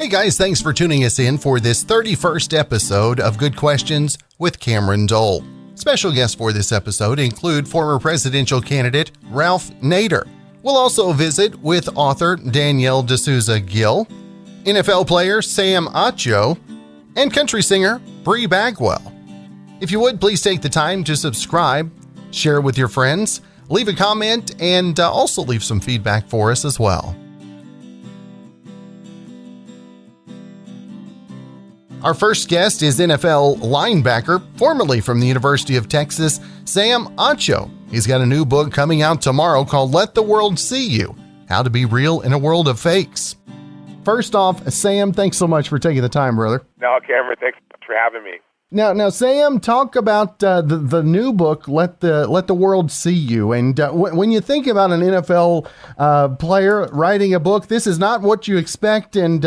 Hey guys, thanks for tuning us in for this 31st episode of Good Questions with Cameron Dole. Special guests for this episode include former presidential candidate Ralph Nader. We'll also visit with author Danielle Souza Gill, NFL player Sam Acho, and country singer Bri Bagwell. If you would, please take the time to subscribe, share with your friends, leave a comment, and also leave some feedback for us as well. Our first guest is NFL linebacker, formerly from the University of Texas, Sam Acho. He's got a new book coming out tomorrow called Let the World See You: How to Be Real in a World of Fakes. First off, Sam, thanks so much for taking the time, brother. No, Cameron, thanks for having me. Now, Sam, talk about the new book, Let the World See You. And when you think about an NFL player writing a book, this is not what you expect. And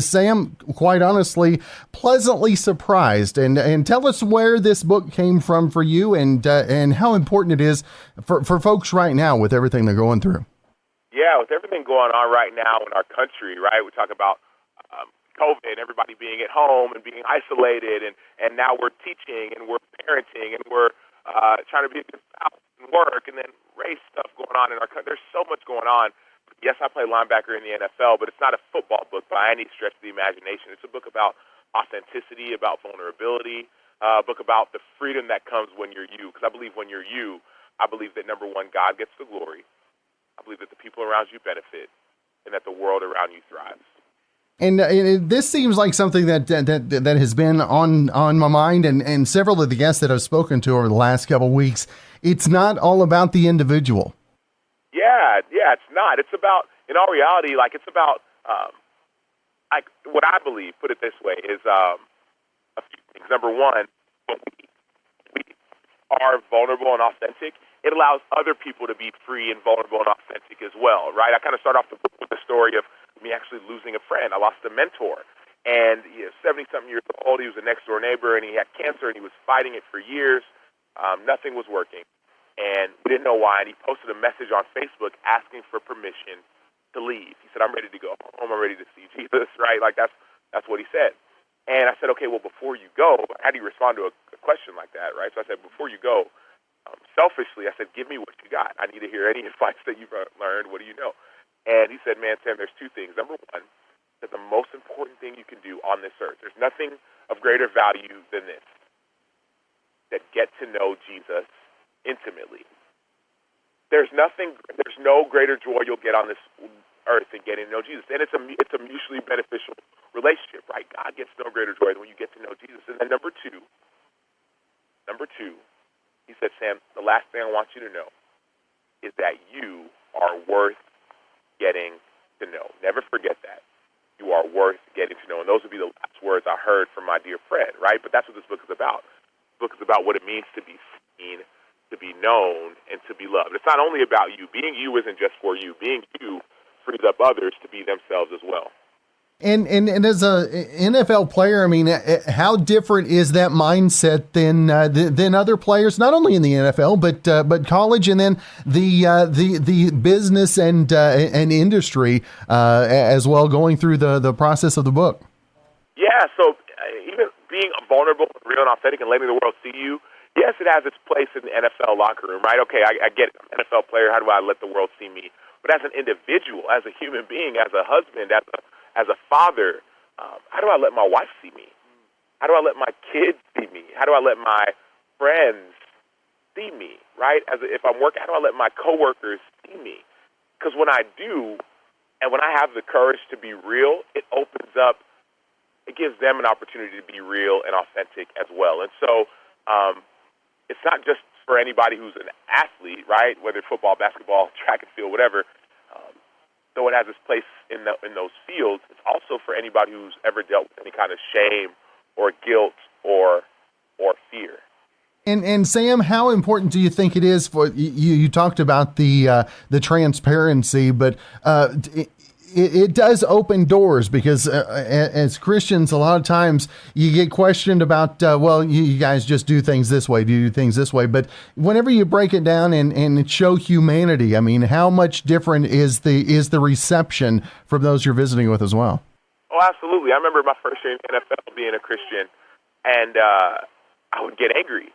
Sam, quite honestly, pleasantly surprised. And tell us where this book came from for you, and how important it is for folks right now with everything they're going through. Yeah, with everything going on right now in our country, right? We talk about COVID, everybody being at home and being isolated, and now we're teaching and we're parenting and we're trying to be a good spouse and work, and then race stuff going on in our country. There's so much going on. Yes, I play linebacker in the NFL, but it's not a football book by any stretch of the imagination. It's a book about authenticity, about vulnerability, a book about the freedom that comes when you're you. Because I believe when you're you, I believe that, number one, God gets the glory. I believe that the people around you benefit and that the world around you thrives. And this seems like something that has been on my mind, and several of the guests that I've spoken to over the last couple of weeks. It's not all about the individual. Yeah, it's not. It's about, in all reality, it's about, what I believe, put it this way, is a few things. Number one, when we are vulnerable and authentic, it allows other people to be free and vulnerable and authentic as well, right? I kind of start off the book with the story of me actually losing a friend. I lost a mentor, and he was 70-something years old. He was a next-door neighbor, and he had cancer, and he was fighting it for years. Nothing was working, and we didn't know why, and he posted a message on Facebook asking for permission to leave. He said, I'm ready to go home. I'm ready to see Jesus, right? That's what he said. And I said, okay, well, before you go, how do you respond to a question like that, right? So I said, before you go, selfishly, I said, give me what you got. I need to hear any advice that you've learned. What do you know? And he said, man, Sam, there's two things. Number one, that the most important thing you can do on this earth, there's nothing of greater value than this, that get to know Jesus intimately. There's no greater joy you'll get on this earth than getting to know Jesus. And it's a mutually beneficial relationship, right? God gets no greater joy than when you get to know Jesus. And then number two, he said, Sam, the last thing I want you to know is that you are worth getting to know. Never forget that. You are worth getting to know. And those would be the last words I heard from my dear friend, right? But that's what this book is about. This book is about what it means to be seen, to be known, and to be loved. It's not only about you. Being you isn't just for you. Being you frees up others to be themselves as well. And as a NFL player, I mean, how different is that mindset than other players, not only in the NFL but college, and then the business and industry as well, going through the process of the book? Yeah, so even being vulnerable, real, and authentic, and letting the world see you. Yes, it has its place in the NFL locker room, right? Okay, I get it. I'm an NFL player. How do I let the world see me? But as an individual, as a human being, as a husband, as a father, how do I let my wife see me? How do I let my kids see me? How do I let my friends see me, right? If I'm working, how do I let my coworkers see me? Because when I do, and when I have the courage to be real, it gives them an opportunity to be real and authentic as well. And so it's not just for anybody who's an athlete, right? Whether football, basketball, track and field, whatever. Though it has its place in those fields, it's also for anybody who's ever dealt with any kind of shame or guilt or fear. And Sam, how important do you think it is for you? You talked about the transparency, but it does open doors, because as Christians, a lot of times you get questioned about, well, you guys just do things this way, But whenever you break it down and show humanity, I mean, how much different is the reception from those you're visiting with as well? Oh, absolutely. I remember my first year in the NFL being a Christian, and I would get angry.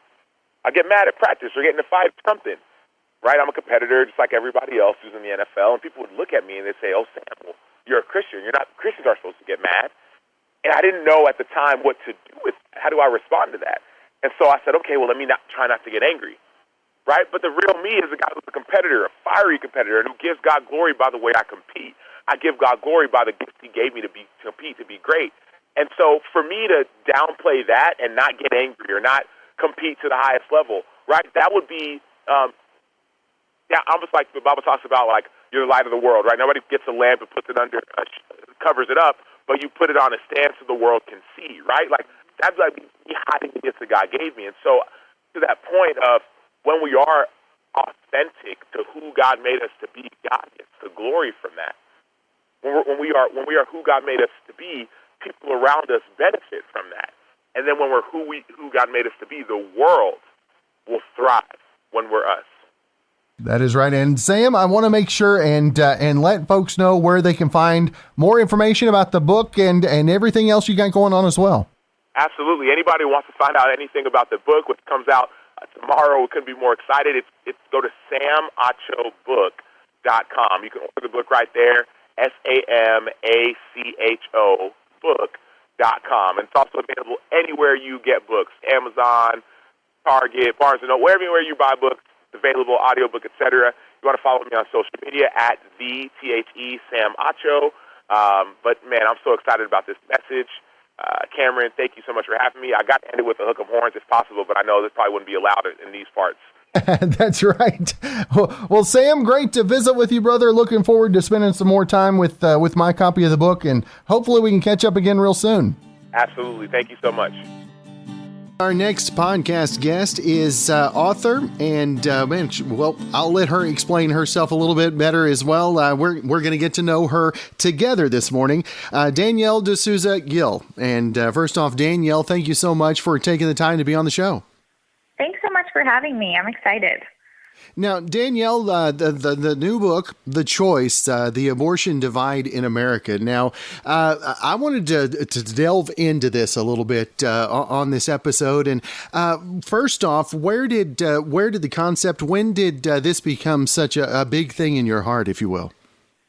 I'd get mad at practice or get in a fight or something, right? I'm a competitor just like everybody else who's in the NFL, and people would look at me and they'd say, oh, Sam, well, you're a Christian. Christians aren't supposed to get mad. And I didn't know at the time what to do with that. How do I respond to that? And so I said, okay, well, let me try not to get angry, right? But the real me is a guy who's a competitor, a fiery competitor, and who gives God glory by the way I compete. I give God glory by the gifts he gave me to compete, to be great. And so for me to downplay that and not get angry or not compete to the highest level, right, that would be, almost like the Bible talks about, like, you're the light of the world, right? Nobody gets a lamp and puts it under, covers it up, but you put it on a stand so the world can see, right? Like, that's like me hiding the gifts that God gave me. And so to that point of when we are authentic to who God made us to be, God gets the glory from that. When we are who God made us to be, people around us benefit from that. And then when we're who God made us to be, the world will thrive when we're us. That is right. And Sam, I want to make sure and let folks know where they can find more information about the book and everything else you got going on as well. Absolutely. Anybody who wants to find out anything about the book, which comes out tomorrow, we couldn't be more excited. It's go to samachobook.com. You can order the book right there, SAMACHO book.com. And it's also available anywhere you get books, Amazon, Target, Barnes & Noble, wherever you buy books. Available, audiobook, etc. You want to follow me on social media at Sam Acho. But man, I'm so excited about this message. Cameron, thank you so much for having me. I got to end it with a hook of horns if possible, but I know this probably wouldn't be allowed in these parts. That's right. Well, Sam, great to visit with you, brother. Looking forward to spending some more time with my copy of the book, and hopefully we can catch up again real soon. Absolutely. Thank you so much. Our next podcast guest is author, and I'll let her explain herself a little bit better as well. We're going to get to know her together this morning. Danielle de Souza Gill. And first off, Danielle, thank you so much for taking the time to be on the show. Thanks so much for having me. I'm excited. Now, Danielle, the new book, The Choice, The Abortion Divide in America. Now, I wanted to delve into this a little bit on this episode. And first off, where did the concept, when did this become such a big thing in your heart, if you will?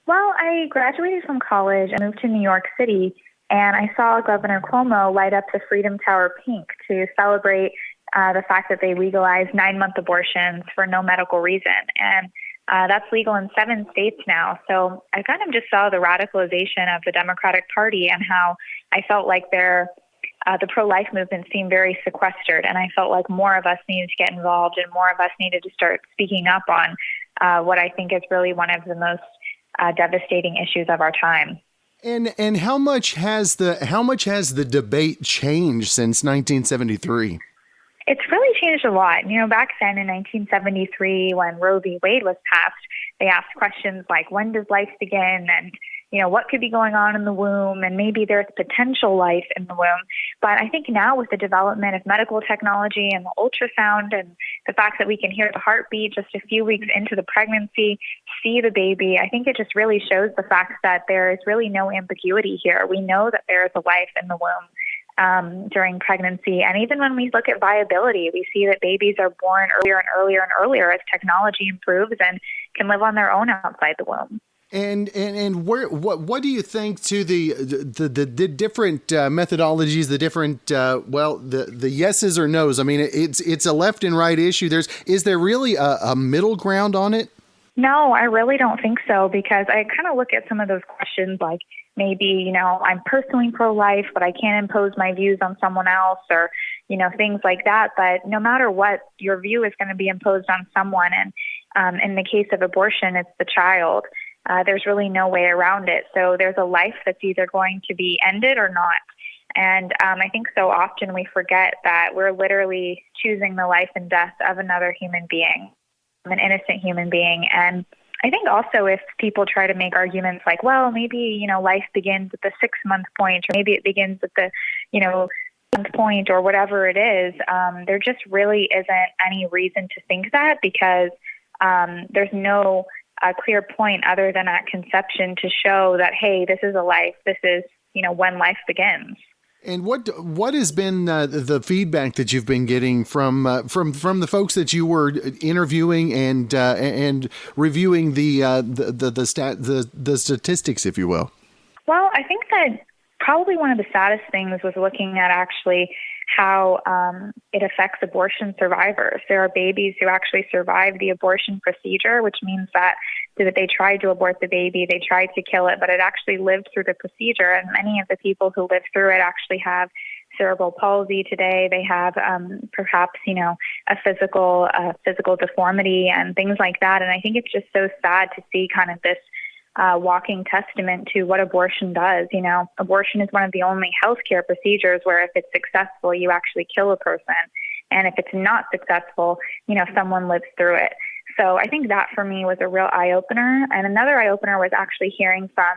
Well, I graduated from college and moved to New York City, and I saw Governor Cuomo light up the Freedom Tower pink to celebrate the fact that they legalized 9-month abortions for no medical reason. And that's legal in 7 states now. So I kind of just saw the radicalization of the Democratic Party and how I felt like the pro-life movement seemed very sequestered. And I felt like more of us needed to get involved and more of us needed to start speaking up on what I think is really one of the most devastating issues of our time. And how much has the debate changed since 1973? It's really changed a lot. You know, back then in 1973, when Roe v. Wade was passed, they asked questions like, when does life begin? And, you know, what could be going on in the womb? And maybe there's potential life in the womb. But I think now with the development of medical technology and the ultrasound and the fact that we can hear the heartbeat just a few weeks into the pregnancy, see the baby, I think it just really shows the fact that there is really no ambiguity here. We know that there is a life in the womb during pregnancy. And even when we look at viability, we see that babies are born earlier and earlier and earlier as technology improves and can live on their own outside the womb. And what do you think to the different methodologies, the different the yeses or nos? I mean, it's a left and right issue. Is there really a middle ground on it? No, I really don't think so, because I kind of look at some of those questions like, maybe, you know, I'm personally pro-life, but I can't impose my views on someone else, or, you know, things like that. But no matter what, your view is going to be imposed on someone. And in the case of abortion, it's the child. There's really no way around it. So there's a life that's either going to be ended or not. And I think so often we forget that we're literally choosing the life and death of another human being, an innocent human being. And I think also if people try to make arguments like, well, maybe, you know, life begins at the 6-month point, or maybe it begins at the, you know, month point, or whatever it is, there just really isn't any reason to think that, because there's no a clear point other than at conception to show that, hey, this is a life. This is, when life begins. And what has been the feedback that you've been getting from the folks that you were interviewing and reviewing the statistics, if you will? Well, I think that probably one of the saddest things was looking at actually how it affects abortion survivors. There are babies who actually survive the abortion procedure, which means that they tried to abort the baby, they tried to kill it, but it actually lived through the procedure. And many of the people who lived through it actually have cerebral palsy today. They have perhaps, a physical deformity and things like that. And I think it's just so sad to see kind of this walking testament to what abortion does. Abortion is one of the only healthcare procedures where if it's successful, you actually kill a person. And if it's not successful, someone lives through it. So I think that for me was a real eye-opener. And another eye-opener was actually hearing from,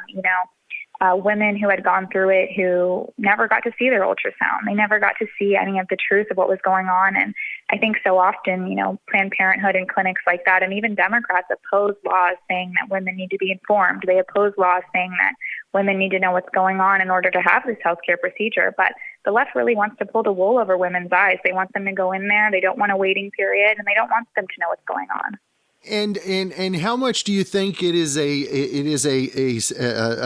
women who had gone through it who never got to see their ultrasound. They never got to see any of the truth of what was going on. And I think so often, Planned Parenthood and clinics like that, and even Democrats oppose laws saying that women need to be informed. They oppose laws saying that women need to know what's going on in order to have this healthcare procedure. But the left really wants to pull the wool over women's eyes. They want them to go in there. They don't want a waiting period, and they don't want them to know what's going on. And how much do you think it is a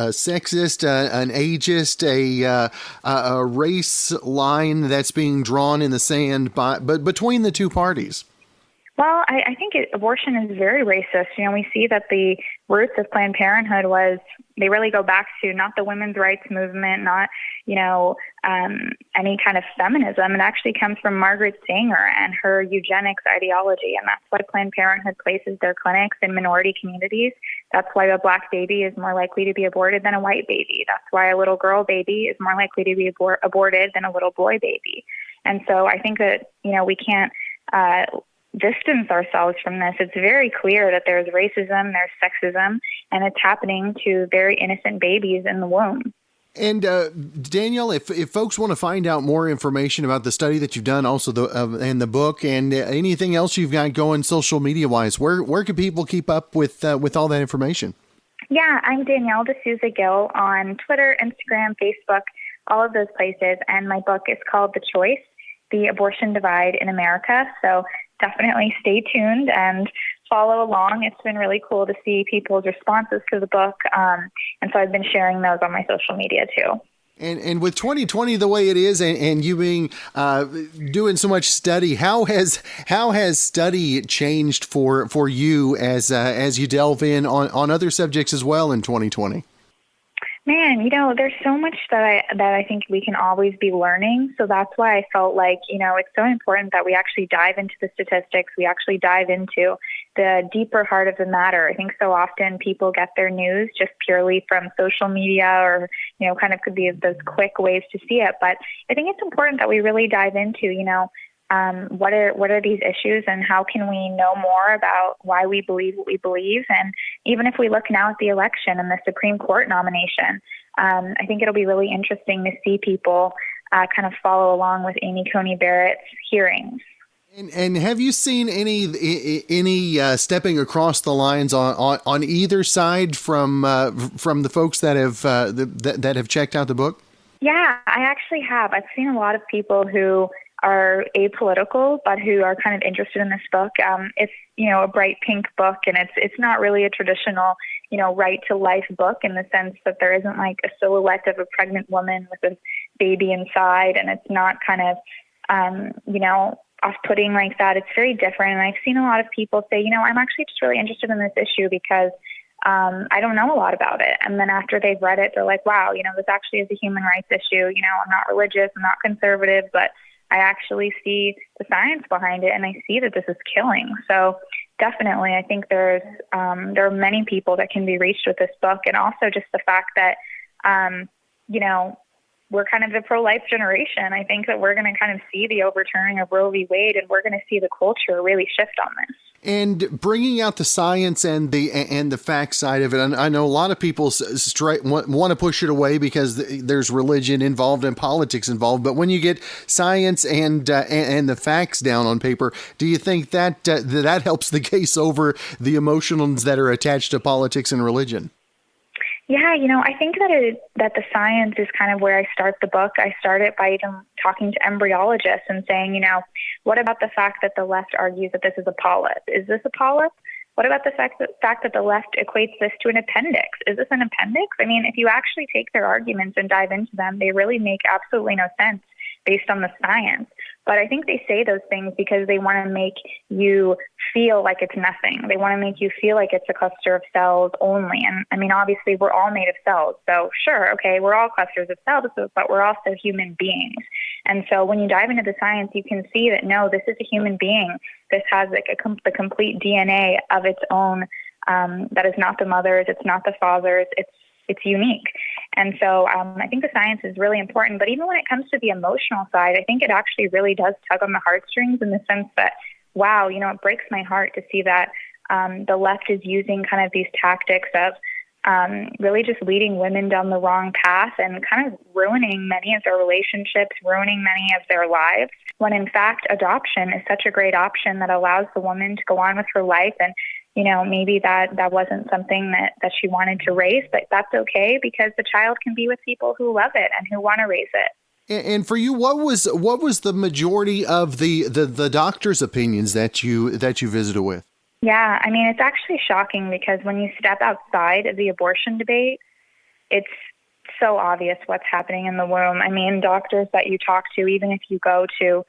sexist, an ageist, a race line that's being drawn in the sand but between the two parties? Well, I think abortion is very racist. We see that the roots of Planned Parenthood they really go back to not the women's rights movement, not, any kind of feminism. It actually comes from Margaret Sanger and her eugenics ideology. And that's why Planned Parenthood places their clinics in minority communities. That's why a black baby is more likely to be aborted than a white baby. That's why a little girl baby is more likely to be aborted than a little boy baby. And so I think that, we can't distance ourselves from this. It's very clear that there's racism, there's sexism, and it's happening to very innocent babies in the womb. And Danielle, if folks want to find out more information about the study that you've done, also and the book, and anything else you've got going social media wise, where can people keep up with all that information? Yeah, I'm Danielle Souza Gill on Twitter, Instagram, Facebook, all of those places. And my book is called The Choice: The Abortion Divide in America. So definitely stay tuned and follow along. It's been really cool to see people's responses to the book. And so I've been sharing those on my social media too. And with 2020 the way it is, and you being doing so much study, how has study changed for you as you delve in on other subjects as well in 2020? Man, there's so much that I think we can always be learning. So that's why I felt like, it's so important that we actually dive into the statistics. We actually dive into the deeper heart of the matter. I think so often people get their news just purely from social media or, kind of could be those quick ways to see it. But I think it's important that we really dive into, what are these issues and how can we know more about why we believe what we believe? And even if we look now at the election and the Supreme Court nomination, I think it'll be really interesting to see people kind of follow along with Amy Coney Barrett's hearings. And have you seen any stepping across the lines on either side from the folks that have checked out the book? Yeah, I actually have. I've seen a lot of people who are apolitical, but who are kind of interested in this book. It's, a bright pink book, and it's not really a traditional, right to life book in the sense that there isn't like a silhouette of a pregnant woman with a baby inside, and it's not kind of, off-putting like that. It's very different. And I've seen a lot of people say, I'm actually just really interested in this issue because I don't know a lot about it. And then after they've read it, they're like, wow, this actually is a human rights issue. I'm not religious, I'm not conservative, but I actually see the science behind it, and I see that this is killing. So definitely, I think there are many people that can be reached with this book, and also just the fact that, we're kind of the pro-life generation. I think that we're going to kind of see the overturning of Roe v. Wade, and we're going to see the culture really shift on this. And bringing out the science and the fact side of it, and I know a lot of people want to push it away because there's religion involved and politics involved. But when you get science and the facts down on paper, do you think that that helps the case over the emotions that are attached to politics and religion? Yeah, I think that the science is kind of where I start the book. I start it by even talking to embryologists and saying, what about the fact that the left argues that this is a polyp? Is this a polyp? What about the fact that the left equates this to an appendix? Is this an appendix? I mean, if you actually take their arguments and dive into them, they really make absolutely no sense based on the science. But I think they say those things because they want to make you feel like it's nothing. They want to make you feel like it's a cluster of cells only. And I mean, obviously, we're all made of cells. So sure, okay, we're all clusters of cells, but we're also human beings. And so when you dive into the science, you can see that, no, this is a human being. This has like the complete DNA of its own. That is not the mother's. It's not the father's. It's unique. And so I think the science is really important. But even when it comes to the emotional side, I think it actually really does tug on the heartstrings in the sense that, wow, it breaks my heart to see that the left is using kind of these tactics of really just leading women down the wrong path and kind of ruining many of their relationships, ruining many of their lives, when in fact adoption is such a great option that allows the woman to go on with her life. And maybe that wasn't something that she wanted to raise, but that's okay because the child can be with people who love it and who want to raise it. And for you, what was the majority of the doctors' opinions that you visited with? Yeah, I mean, it's actually shocking because when you step outside of the abortion debate, it's so obvious what's happening in the womb. I mean, doctors that you talk to, even if you go to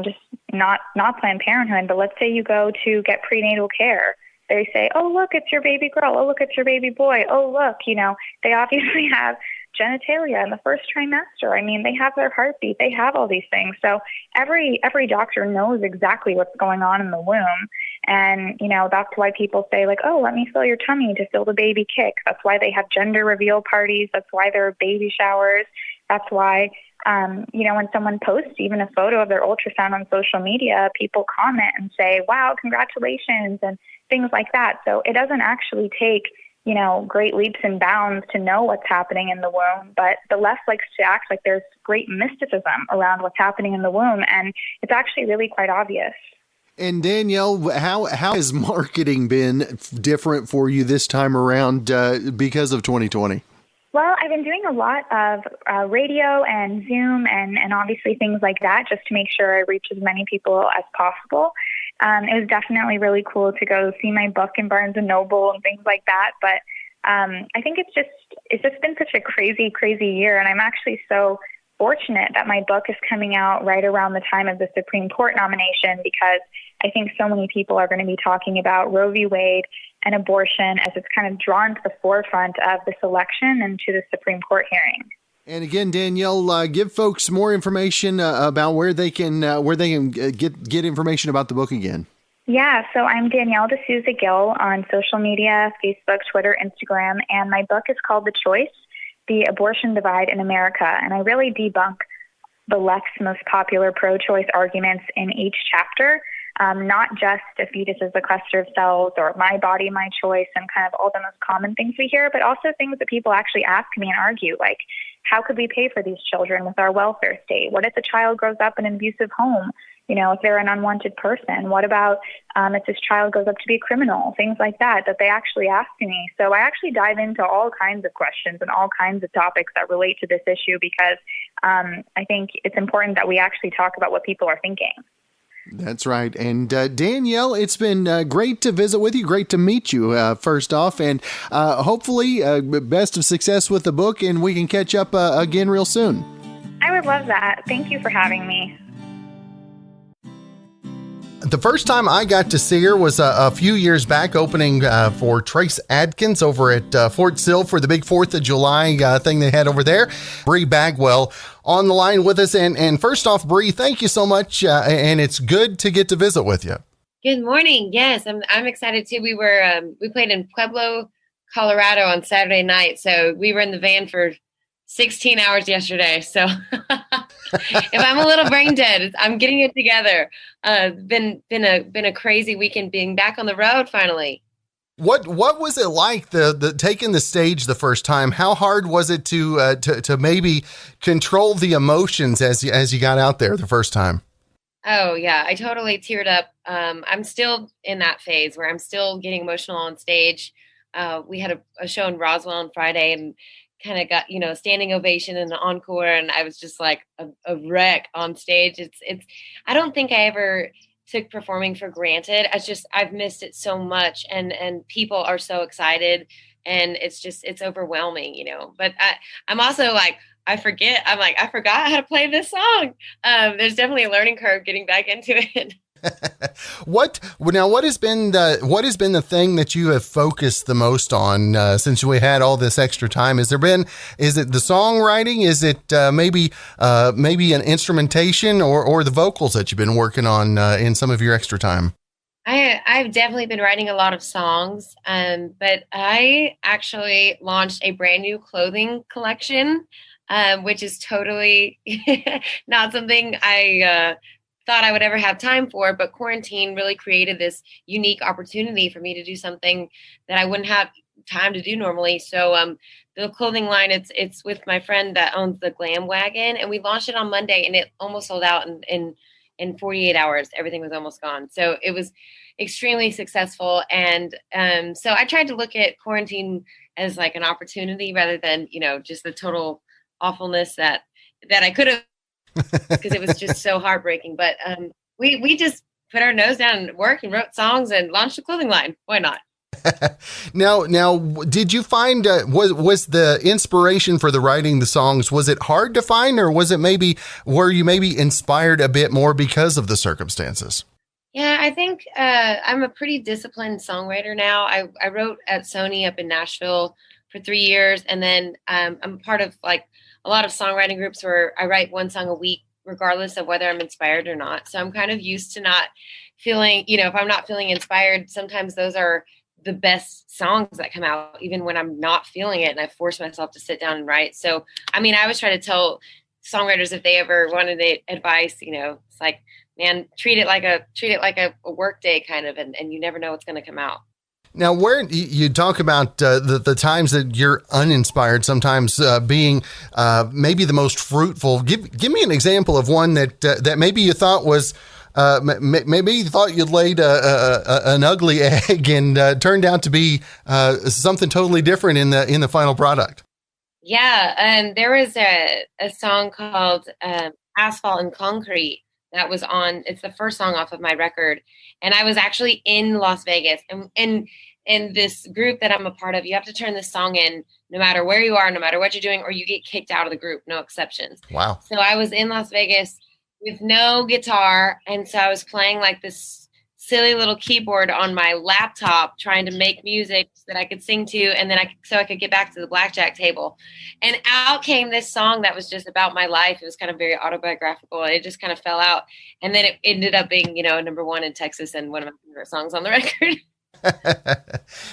just not Planned Parenthood, but let's say you go to get prenatal care, they say, oh, look, it's your baby girl. Oh, look, it's your baby boy. Oh, look, they obviously have genitalia in the first trimester. I mean, they have their heartbeat. They have all these things. So every doctor knows exactly what's going on in the womb. And, that's why people say like, oh, let me feel your tummy to feel the baby kick. That's why they have gender reveal parties. That's why there are baby showers. That's why, when someone posts even a photo of their ultrasound on social media, people comment and say, wow, congratulations, and things like that. So it doesn't actually take, great leaps and bounds to know what's happening in the womb. But the left likes to act like there's great mysticism around what's happening in the womb. And it's actually really quite obvious. And Danielle, how has marketing been different for you this time around because of 2020? Well, I've been doing a lot of radio and Zoom and obviously things like that just to make sure I reach as many people as possible. It was definitely really cool to go see my book in Barnes & Noble and things like that. But I think it's just been such a crazy, crazy year. And I'm actually so fortunate that my book is coming out right around the time of the Supreme Court nomination, because I think so many people are going to be talking about Roe v. Wade and abortion as it's kind of drawn to the forefront of this election and to the Supreme Court hearing. And again, Danielle, give folks more information about where they can get information about the book again. Yeah, so I'm Danielle Souza Gill on social media, Facebook, Twitter, Instagram, and my book is called The Choice: The Abortion Divide in America. And I really debunk the left's most popular pro-choice arguments in each chapter, not just a fetus is a cluster of cells or my body, my choice, and kind of all the most common things we hear, but also things that people actually ask me and argue, like, how could we pay for these children with our welfare state? What if the child grows up in an abusive home? If they're an unwanted person? What about if this child grows up to be a criminal? Things like that they actually ask me. So I actually dive into all kinds of questions and all kinds of topics that relate to this issue because I think it's important that we actually talk about what people are thinking. That's right. And Danielle, it's been great to visit with you. Great to meet you, first off. And hopefully best of success with the book, and we can catch up again real soon. I would love that. Thank you for having me. The first time I got to see her was a few years back, opening for Trace Adkins over at Fort Sill for the big 4th of July thing they had over there. Bri Bagwell on the line with us. And first off, Bri, thank you so much. And it's good to get to visit with you. Good morning. Yes, I'm excited too. We played in Pueblo, Colorado on Saturday night. So we were in the van for 16 hours yesterday. So if I'm a little brain dead, I'm getting it together. Been a crazy weekend being back on the road finally. What was it like the taking the stage the first time? How hard was it to maybe control the emotions as you got out there the first time? Oh yeah, I totally teared up. I'm still in that phase where I'm still getting emotional on stage. We had a show in Roswell on Friday and kind of got, standing ovation and an encore. And I was just like a wreck on stage. I don't think I ever took performing for granted. I've missed it so much and people are so excited and it's overwhelming, but I'm also like, I forget. I'm like, I forgot how to play this song. There's definitely a learning curve getting back into it. What has been the thing that you have focused the most on since we had all this extra time? Is it the songwriting? Is it maybe an instrumentation or the vocals that you've been working on in some of your extra time? I've definitely been writing a lot of songs, but I actually launched a brand new clothing collection, which is totally not something I thought I would ever have time for, but quarantine really created this unique opportunity for me to do something that I wouldn't have time to do normally. So the clothing line, it's with my friend that owns the Glam Wagon, and we launched it on Monday, and it almost sold out in 48 hours. Everything was almost gone. So it was extremely successful. And so I tried to look at quarantine as like an opportunity rather than, just the total awfulness that I could have, because it was just so heartbreaking. But we just put our nose down and worked and wrote songs and launched a clothing line. Why not? Now, did you find was the inspiration for the writing the songs? Was it hard to find, or were you maybe inspired a bit more because of the circumstances? Yeah, I think I'm a pretty disciplined songwriter now. I wrote at Sony up in Nashville for 3 years, and then I'm part of like a lot of songwriting groups where I write one song a week, regardless of whether I'm inspired or not. So I'm kind of used to not feeling, if I'm not feeling inspired, sometimes those are the best songs that come out, even when I'm not feeling it. And I force myself to sit down and write. So, I mean, I always try to tell songwriters if they ever wanted advice, it's like, man, treat it like a work day kind of, and you never know what's going to come out. Now, where you talk about the times that you're uninspired, sometimes being maybe the most fruitful. Give me an example of one that maybe you thought was maybe you thought you'd laid an ugly egg and turned out to be something totally different in the final product. Yeah, there was a song called Asphalt and Concrete that was on. It's the first song off of my record, and I was actually in Las Vegas, and in this group that I'm a part of, you have to turn this song in no matter where you are, no matter what you're doing, or you get kicked out of the group. No exceptions. Wow. So I was in Las Vegas with no guitar, and so I was playing like this silly little keyboard on my laptop, trying to make music that I could sing to, and then so I could get back to the blackjack table. And out came this song that was just about my life. It was kind of very autobiographical, and it just kind of fell out. And then it ended up being, number one in Texas and one of my favorite songs on the record.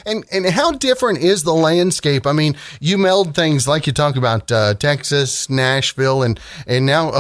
And how different is the landscape? I mean, you meld things like you talk about Texas, Nashville, and now,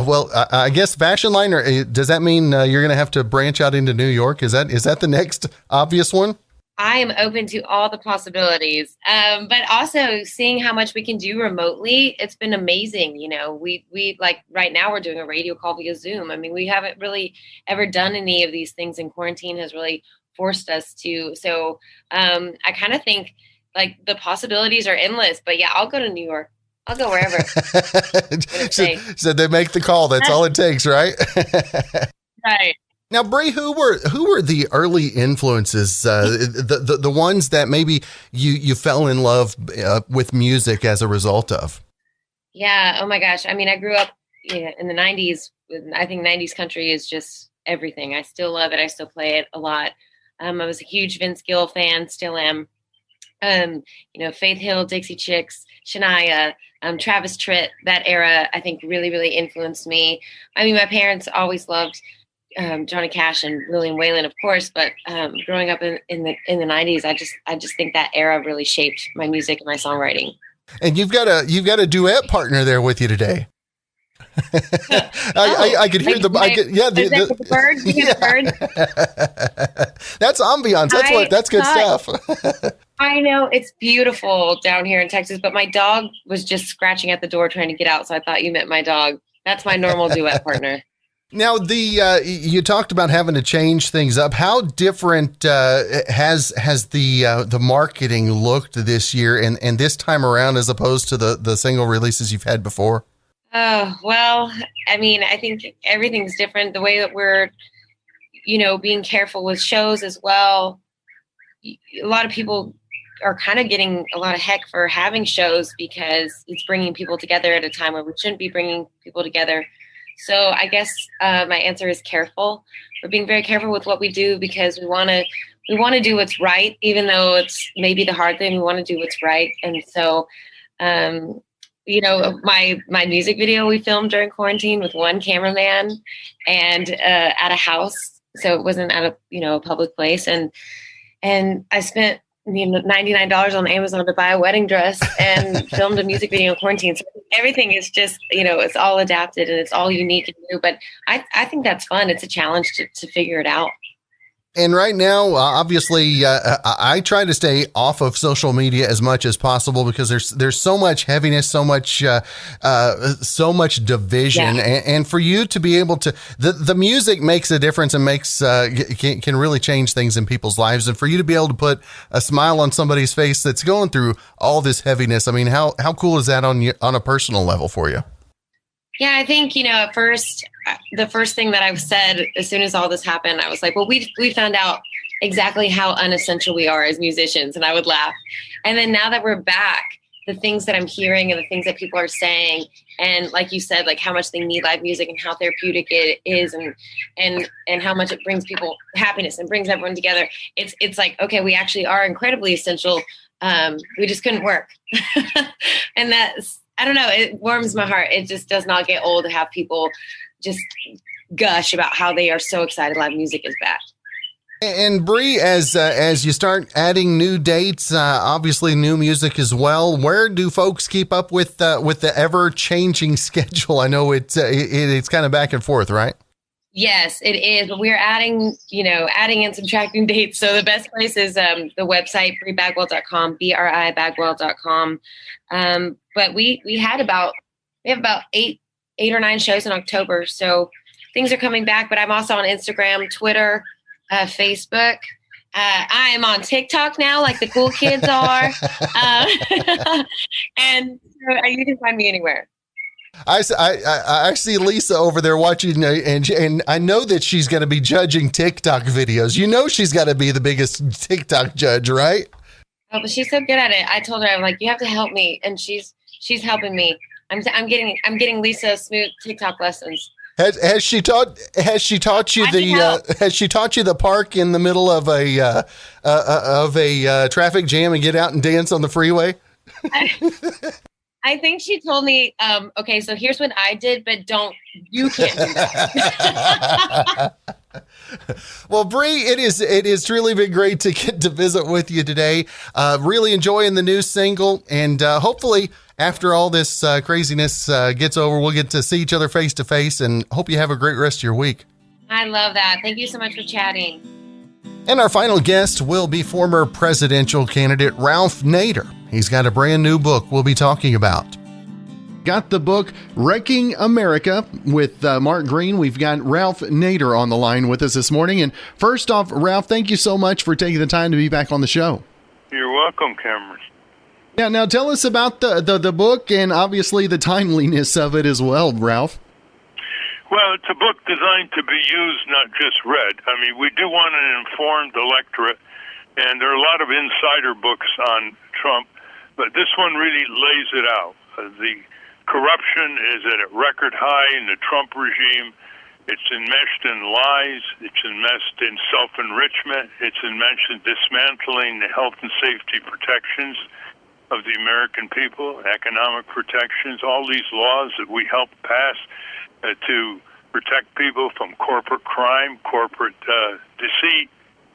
I guess fashion line. Or does that mean you're going to have to branch out into New York? Is that the next obvious one? I am open to all the possibilities, but also seeing how much we can do remotely. It's been amazing. We like right now we're doing a radio call via Zoom. I mean, we haven't really ever done any of these things, and quarantine has really forced us to. So I kind of think like the possibilities are endless. But yeah, I'll go to New York. I'll go wherever. So they make the call. That's all it takes, right? Right. Now, Bri, who were the early influences, the ones that maybe you fell in love with music as a result of? Yeah. Oh my gosh. I mean, I grew up in the 90s. I think 90s country is just everything. I still love it. I still play it a lot. I was a huge Vince Gill fan, still am. Faith Hill, Dixie Chicks, Shania, Travis Tritt, that era, I think really, really influenced me. I mean, my parents always loved Johnny Cash and William Whalen, of course, but growing up in the 90s, I just think that era really shaped my music and my songwriting. And you've got a duet partner there with you today. I could hear the birds. That's ambiance. That's good stuff. I know it's beautiful down here in Texas, but my dog was just scratching at the door trying to get out, so I thought you meant my dog. That's my normal duet partner. Now, you talked about having to change things up. How different has the marketing looked this year and this time around as opposed to the single releases you've had before? Oh, well, I mean, I think everything's different. The way that we're, being careful with shows as well. A lot of people are kind of getting a lot of heck for having shows because it's bringing people together at a time where we shouldn't be bringing people together. So I guess my answer is careful. We're being very careful with what we do because we want to do what's right, even though it's maybe the hard thing. We want to do what's right, and so. My music video we filmed during quarantine with one cameraman and at a house, so it wasn't at a public place, and I spent $99 on Amazon to buy a wedding dress and filmed a music video in quarantine. So everything is just it's all adapted and it's all unique and new. But I think that's fun. It's a challenge to figure it out. And right now, obviously, I try to stay off of social media as much as possible because there's so much heaviness, so much division, and for you to be able to, the music makes a difference and can really change things in people's lives, and for you to be able to put a smile on somebody's face that's going through all this heaviness, I mean, how cool is that on a personal level for you? Yeah, I think, at first, the first thing that I've said as soon as all this happened, I was like, well, we found out exactly how unessential we are as musicians. And I would laugh. And then now that we're back, the things that I'm hearing and the things that people are saying, and like you said, like how much they need live music and how therapeutic it is and how much it brings people happiness and brings everyone together. It's like, okay, we actually are incredibly essential. We just couldn't work. And that's, I don't know, it warms my heart. It just does not get old to have people just gush about how they are so excited live music is back. And Bri, as you start adding new dates, obviously new music as well, where do folks keep up with the ever-changing schedule? I know it's kind of back and forth, right? Yes, it is. But we're adding and subtracting dates. So the best place is the website, bribagwell.com, BRI-Bagwell.com. But we have about 8 or 9 shows in October. So things are coming back, but I'm also on Instagram, Twitter, Facebook. I am on TikTok now, like the cool kids are. And so you can find me anywhere. I see Lisa over there watching, and I know that she's going to be judging TikTok videos. She's got to be the biggest TikTok judge, right? Oh, but she's so good at it. I told her, I'm like, you have to help me, and she's helping me. I'm getting Lisa smooth TikTok lessons. Has she taught you the park in the middle of a traffic jam and get out and dance on the freeway? I think she told me, okay, so here's what I did, but you can't do that. Well, Bri, it is truly been great to get to visit with you today. Really enjoying the new single, and hopefully after all this craziness gets over, we'll get to see each other face to face, and hope you have a great rest of your week. I love that. Thank you so much for chatting. And our final guest will be former presidential candidate Ralph Nader. He's got a brand new book we'll be talking about. Got the book Wrecking America with Mark Green. We've got Ralph Nader on the line with us this morning. And first off, Ralph, thank you so much for taking the time to be back on the show. You're welcome, Cameron. Yeah, now tell us about the book and obviously the timeliness of it as well, Ralph. Well, it's a book designed to be used, not just read. I mean, we do want an informed electorate, and there are a lot of insider books on Trump, but this one really lays it out. The corruption is at a record high in the Trump regime. It's enmeshed in lies. It's enmeshed in self-enrichment. It's enmeshed in dismantling the health and safety protections of the American people, economic protections, all these laws that we helped pass to protect people from corporate crime, corporate deceit,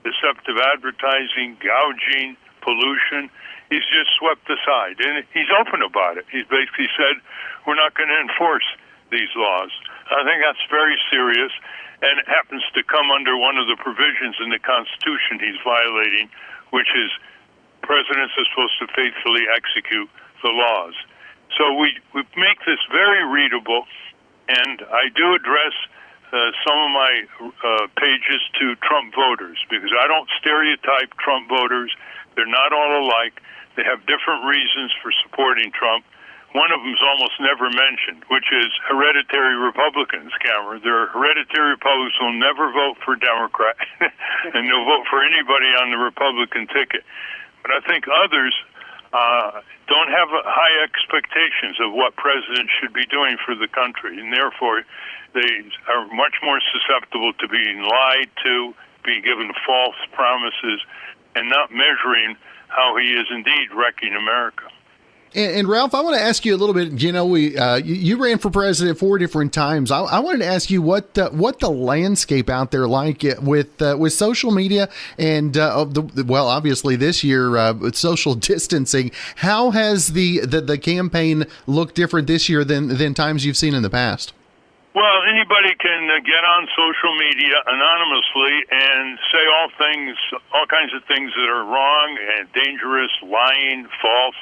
deceptive advertising, gouging, pollution. he's just swept aside. And he's open about it. He's basically said, we're not going to enforce these laws. I think that's very serious, and it happens to come under one of the provisions in the Constitution he's violating, which is presidents are supposed to faithfully execute the laws. So we make this very readable, and I do address some of my pages to Trump voters, because I don't stereotype Trump voters. They're not all alike. They have different reasons for supporting Trump. One of them is almost never mentioned, which is hereditary Republicans, Cameron. There are hereditary Republicans who will never vote for Democrat, and they'll vote for anybody on the Republican ticket. But I think others don't have high expectations of what presidents should be doing for the country, and therefore they are much more susceptible to being lied to, being given false promises, and not measuring how he is indeed wrecking America. And Ralph, I want to ask you a little bit. You know, you ran for president 4 different times. I wanted to ask you what the landscape out there like with social media and obviously this year with social distancing. How has the campaign looked different this year than times you've seen in the past? Well, anybody can get on social media anonymously and say all kinds of things that are wrong and dangerous, lying, false.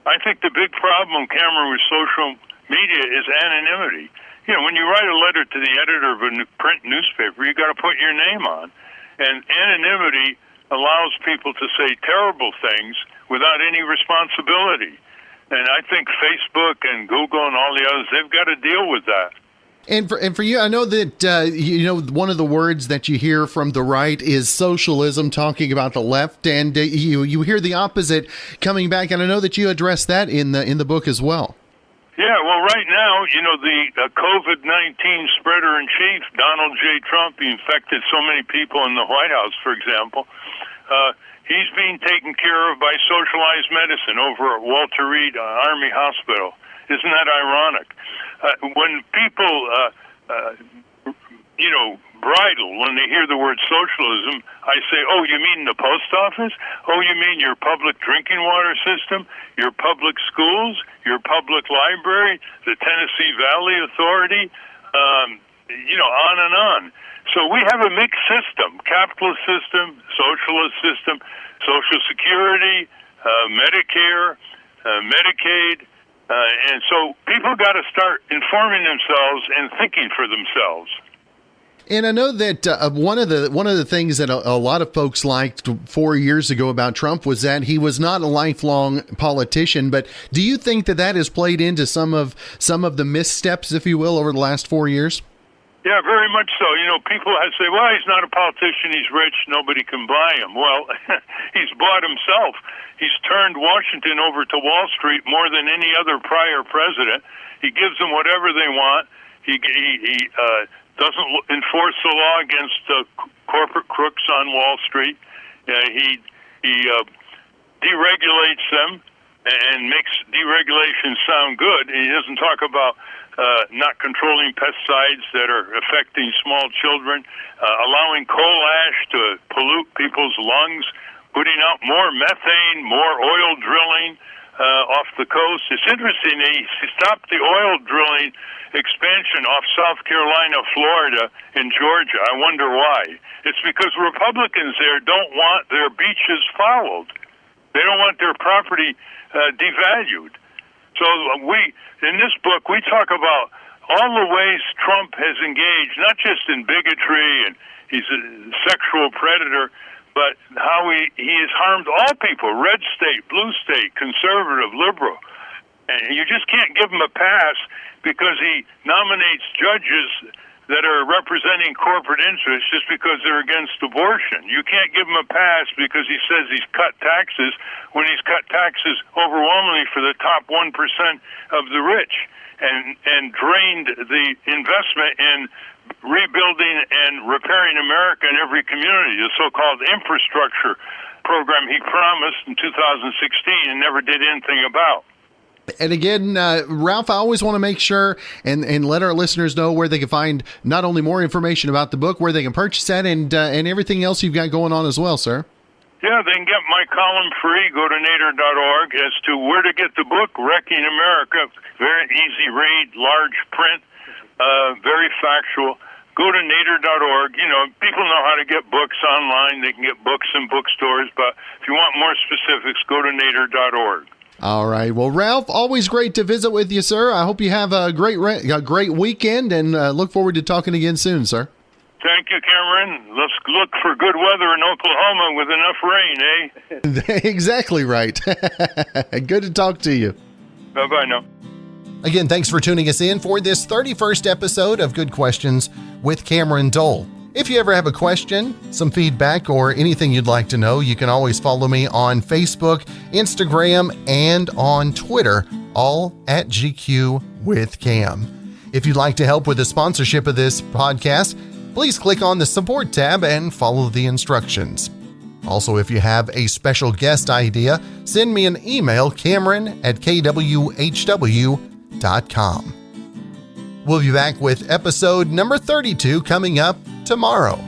I think the big problem, Cameron, with social media is anonymity. You know, when you write a letter to the editor of a print newspaper, you got to put your name on. And anonymity allows people to say terrible things without any responsibility. And I think Facebook and Google and all the others, they've got to deal with that. And for you, I know that, one of the words that you hear from the right is socialism, talking about the left, and you hear the opposite coming back. And I know that you address that in the book as well. Yeah, well, right now, the COVID-19 spreader-in-chief, Donald J. Trump, he infected so many people in the White House, for example. He's being taken care of by socialized medicine over at Walter Reed Army Hospital. Isn't that ironic? When people, bridle when they hear the word socialism, I say, oh, you mean the post office? Oh, you mean your public drinking water system, your public schools, your public library, the Tennessee Valley Authority, on and on. So we have a mixed system, capitalist system, socialist system, Social Security, Medicare, Medicaid. And so people got to start informing themselves and thinking for themselves. And I know that one of the things that a lot of folks liked 4 years ago about Trump was that he was not a lifelong politician. But do you think that has played into some of the missteps, if you will, over the last 4 years? Yeah, very much so. People say, well, he's not a politician, he's rich, nobody can buy him. Well, he's bought himself. He's turned Washington over to Wall Street more than any other prior president. He gives them whatever they want. He doesn't enforce the law against corporate crooks on Wall Street. He deregulates them and makes deregulation sound good. He doesn't talk about not controlling pesticides that are affecting small children, allowing coal ash to pollute people's lungs, putting out more methane, more oil drilling off the coast. It's interesting, he stopped the oil drilling expansion off South Carolina, Florida, and Georgia. I wonder why. It's because Republicans there don't want their beaches fouled. They don't want their property devalued. So in this book, we talk about all the ways Trump has engaged, not just in bigotry and he's a sexual predator, but how he has harmed all people, red state, blue state, conservative, liberal. And you just can't give him a pass because he nominates judges that are representing corporate interests just because they're against abortion. You can't give him a pass because he says he's cut taxes when he's cut taxes overwhelmingly for the top 1% of the rich and drained the investment in rebuilding and repairing America in every community, the so-called infrastructure program he promised in 2016 and never did anything about. And again, Ralph, I always want to make sure and let our listeners know where they can find not only more information about the book, where they can purchase that, and everything else you've got going on as well, sir. Yeah, they can get my column free. Go to nader.org. As to where to get the book, Wrecking America, very easy read, large print, very factual. Go to nader.org. You know, people know how to get books online. They can get books in bookstores. But if you want more specifics, go to nader.org. All right. Well, Ralph, always great to visit with you, sir. I hope you have a great weekend and look forward to talking again soon, sir. Thank you, Cameron. Let's look for good weather in Oklahoma with enough rain, eh? Exactly right. Good to talk to you. Bye-bye now. Again, thanks for tuning us in for this 31st episode of Good Questions with Cameron Dole. If you ever have a question, some feedback, or anything you'd like to know, you can always follow me on Facebook, Instagram, and on Twitter, all at GQ with Cam. If you'd like to help with the sponsorship of this podcast, please click on the support tab and follow the instructions. Also, if you have a special guest idea, send me an email, cameron@kwhw.com. We'll be back with episode number 32 coming up tomorrow.